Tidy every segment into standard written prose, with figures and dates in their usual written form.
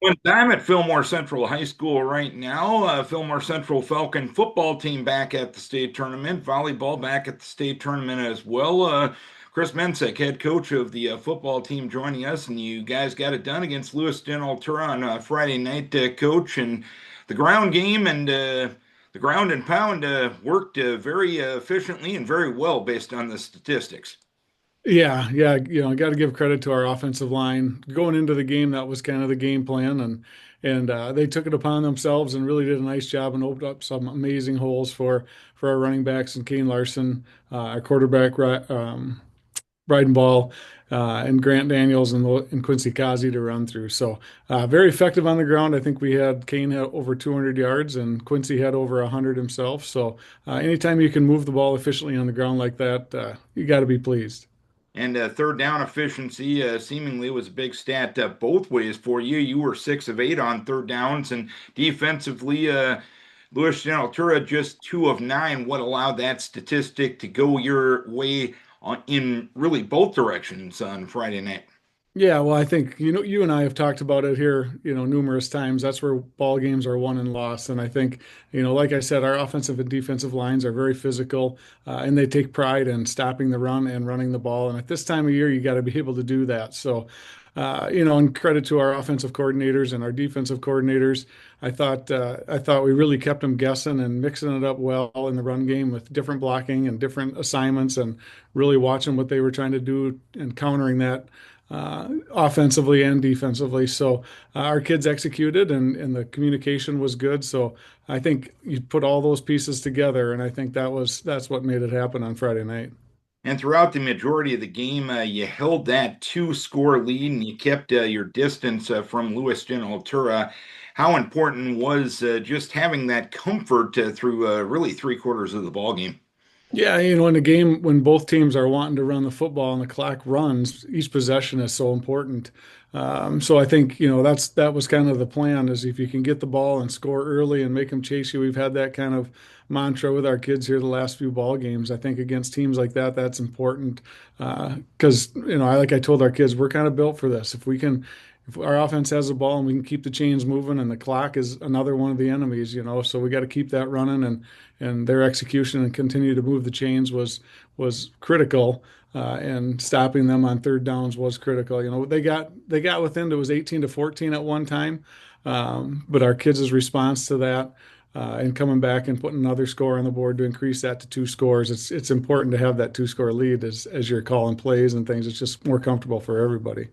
Well, I'm at Fillmore Central High School right now. Fillmore Central Falcon football team back at the state tournament, volleyball back at the state tournament as well. Chris Mensink, head coach of the football team, joining us, and you guys got it done against Lewiston Altura on Friday night, coach. And the ground game and the ground and pound worked very efficiently and very well based on the statistics. Yeah, yeah, I got to give credit to our offensive line. Going into the game, that was kind of the game plan, and they took it upon themselves and really did a nice job and opened up some amazing holes for our running backs and Kane Larson, our quarterback, Bryden Ball, and Grant Daniels and Quincy Kazi to run through. So very effective on the ground. I think we had Kane had over 200 yards and Quincy had over 100 himself. So anytime you can move the ball efficiently on the ground like that, you got to be pleased. And third down efficiency seemingly was a big stat both ways for you. You were 6 of 8 on third downs, and defensively, Lewiston Altura just 2 of 9. What allowed that statistic to go your way in really both directions on Friday night? Yeah, well, I think you and I have talked about it here, numerous times. That's where ball games are won and lost. And I think, like I said, our offensive and defensive lines are very physical, and they take pride in stopping the run and running the ball. And at this time of year, you got to be able to do that. So, and credit to our offensive coordinators and our defensive coordinators. I thought we really kept them guessing and mixing it up well in the run game with different blocking and different assignments, and really watching what they were trying to do and countering that offensively and defensively. So our kids executed, and the communication was good. So I think you put all those pieces together, and I think that's what made it happen on Friday night. And throughout the majority of the game, you held that two-score lead and you kept your distance from Lewiston Altura. How important was just having that comfort through really 3 quarters of the ball game? Yeah, in a game when both teams are wanting to run the football and the clock runs, each possession is so important. So I think, that was kind of the plan is if you can get the ball and score early and make them chase you. We've had that kind of mantra with our kids here the last few ball games. I think against teams like that, that's important. Because, like I told our kids, we're kind of built for this. If our offense has the ball and we can keep the chains moving, and the clock is another one of the enemies, so we got to keep that running, and their execution and continue to move the chains was critical, and stopping them on third downs was critical. They got within, it was 18-14 at one time, but our kids' response to that, and coming back and putting another score on the board to increase that to 2 scores. It's important to have that 2-score lead as you're calling plays and things. It's just more comfortable for everybody.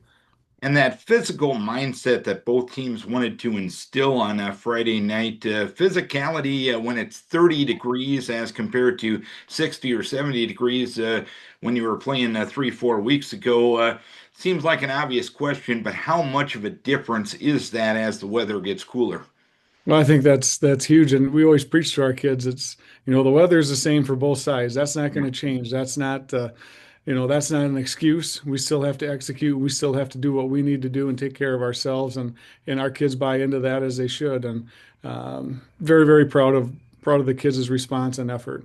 And that physical mindset that both teams wanted to instill on Friday night, physicality when it's 30 degrees as compared to 60 or 70 degrees when you were playing 3, 4 weeks ago, seems like an obvious question, but how much of a difference is that as the weather gets cooler? Well, I think that's huge, and we always preach to our kids. It's the weather is the same for both sides. That's not going to change. That's not an excuse. We still have to execute. We still have to do what we need to do and take care of ourselves, and our kids buy into that as they should. And very, very proud of the kids' response and effort.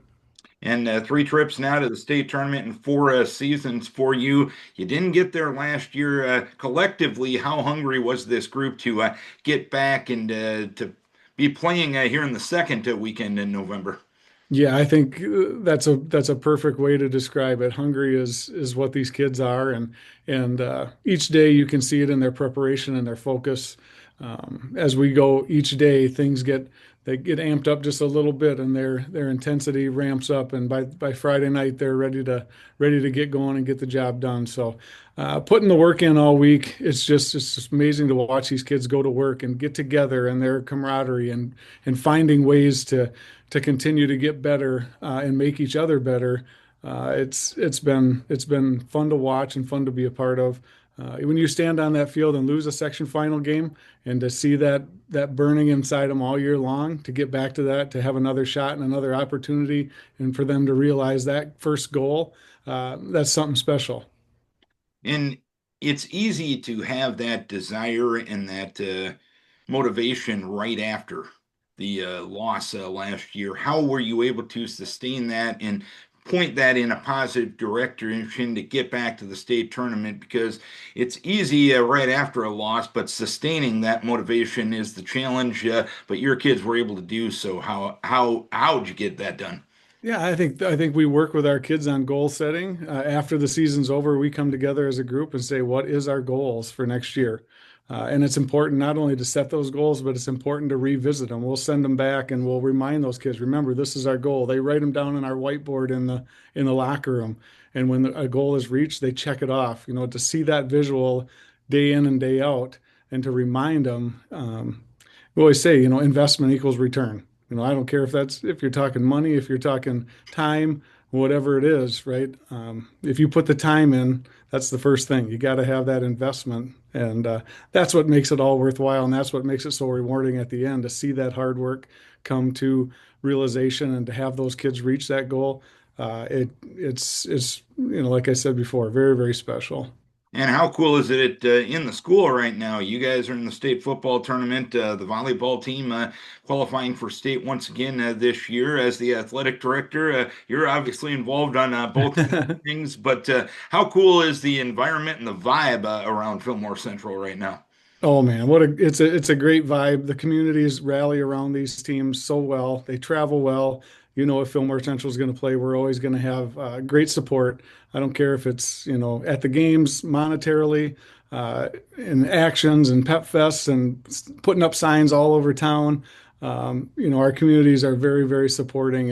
And 3 trips now to the state tournament and 4 seasons for you. You didn't get there last year. Collectively, how hungry was this group to get back and to be playing here in the second weekend in November? Yeah, I think that's a perfect way to describe it. Hungry is what these kids are, and each day you can see it in their preparation and their focus. As we go each day, they get amped up just a little bit, and their intensity ramps up. And by Friday night, they're ready to get going and get the job done. So, putting the work in all week, it's just amazing to watch these kids go to work and get together and their camaraderie and finding ways to continue to get better, and make each other better. It's been fun to watch and fun to be a part of. When you stand on that field and lose a section final game, and to see that burning inside them all year long, to get back to that, to have another shot and another opportunity, and for them to realize that first goal, that's something special. And it's easy to have that desire and that motivation right after the loss last year. How were you able to sustain that and point that in a positive direction to get back to the state tournament because it's easy right after a loss, but sustaining that motivation is the challenge. But your kids were able to do so. How'd you get that done? Yeah, I think we work with our kids on goal setting. After the season's over, we come together as a group and say, what is our goals for next year? And it's important not only to set those goals, but it's important to revisit them. We'll send them back and we'll remind those kids, remember, this is our goal. They write them down on our whiteboard in the locker room. And when a goal is reached, they check it off. To see that visual day in and day out, and to remind them. We always say, investment equals return. I don't care if you're talking money, if you're talking time, whatever it is, right? If you put the time in, that's the first thing. You got to have that investment, and that's what makes it all worthwhile, and that's what makes it so rewarding at the end to see that hard work come to realization and to have those kids reach that goal. It's like I said before, very, very special. And how cool is it in the school right now? You guys are in the state football tournament, the volleyball team qualifying for state once again this year. As the athletic director, you're obviously involved on both things, but how cool is the environment and the vibe around Fillmore Central right now? Oh man, it's a great vibe. The communities rally around these teams so well. They travel well. If Fillmore Central is going to play, we're always going to have great support. I don't care if it's at the games monetarily, in actions and pep fests and putting up signs all over town. Our communities are very, very supporting,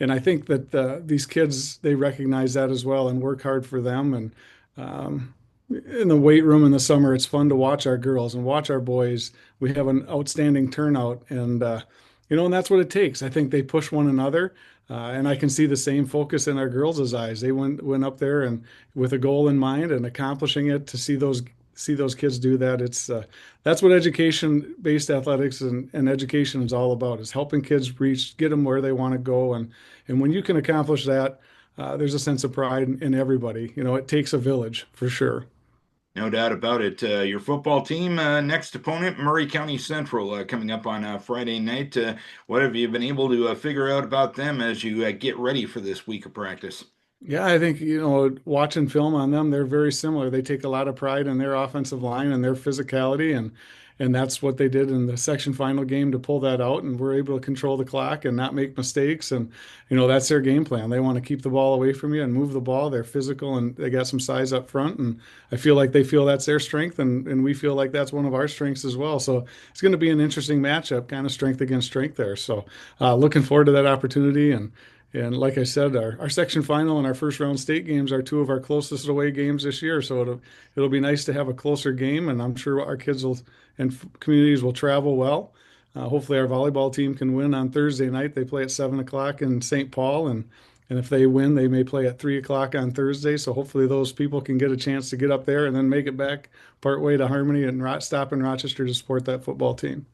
and I think that these kids, they recognize that as well and work hard for them. And in the weight room in the summer, it's fun to watch our girls and watch our boys. We have an outstanding turnout, and that's what it takes. I think they push one another, and I can see the same focus in our girls' eyes. They went up there and with a goal in mind and accomplishing it. To see those kids do that, that's what education-based athletics and education is all about: is helping kids get them where they want to go, and when you can accomplish that, there's a sense of pride in everybody. It takes a village for sure. No doubt about it. Your football team, next opponent, Murray County Central, coming up on Friday night. What have you been able to figure out about them as you get ready for this week of practice? Yeah, I think, watching film on them, they're very similar. They take a lot of pride in their offensive line and their physicality, and that's what they did in the section final game to pull that out, and we're able to control the clock and not make mistakes. And that's their game plan. They want to keep the ball away from you and move the ball. They're physical and they got some size up front, and I feel like they feel that's their strength, and we feel like that's one of our strengths as well. So it's going to be an interesting matchup, kind of strength against strength there. So looking forward to that opportunity. And like I said, our section final and our first round state games are two of our closest away games this year. So it'll be nice to have a closer game, and I'm sure our kids and communities will travel well. Hopefully, our volleyball team can win on Thursday night. They play at 7 o'clock in St. Paul, and if they win, they may play at 3 o'clock on Thursday. So hopefully, those people can get a chance to get up there and then make it back partway to Harmony and stop in Rochester to support that football team.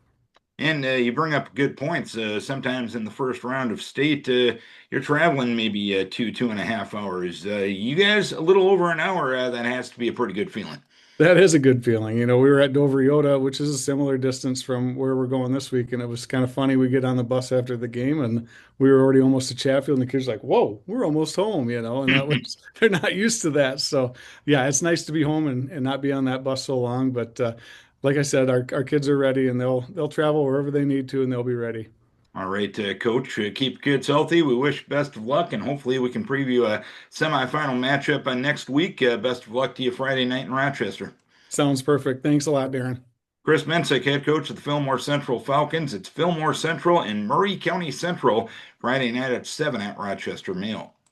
And you bring up good points. Sometimes in the first round of state, you're traveling maybe 2.5 hours. You guys, a little over an hour, that has to be a pretty good feeling. That is a good feeling. We were at Dover Yoda, which is a similar distance from where we're going this week. And it was kind of funny. We get on the bus after the game and we were already almost to Chatfield. And the kids were like, whoa, we're almost home, and that was, they're not used to that. So, yeah, it's nice to be home and not be on that bus so long. But like I said, our kids are ready and they'll travel wherever they need to and they'll be ready. All right, Coach, keep kids healthy. We wish best of luck, and hopefully we can preview a semifinal matchup next week. Best of luck to you Friday night in Rochester. Sounds perfect. Thanks a lot, Darren. Chris Mensink, head coach of the Fillmore Central Falcons. It's Fillmore Central and Murray County Central Friday night at 7 at Rochester Mail.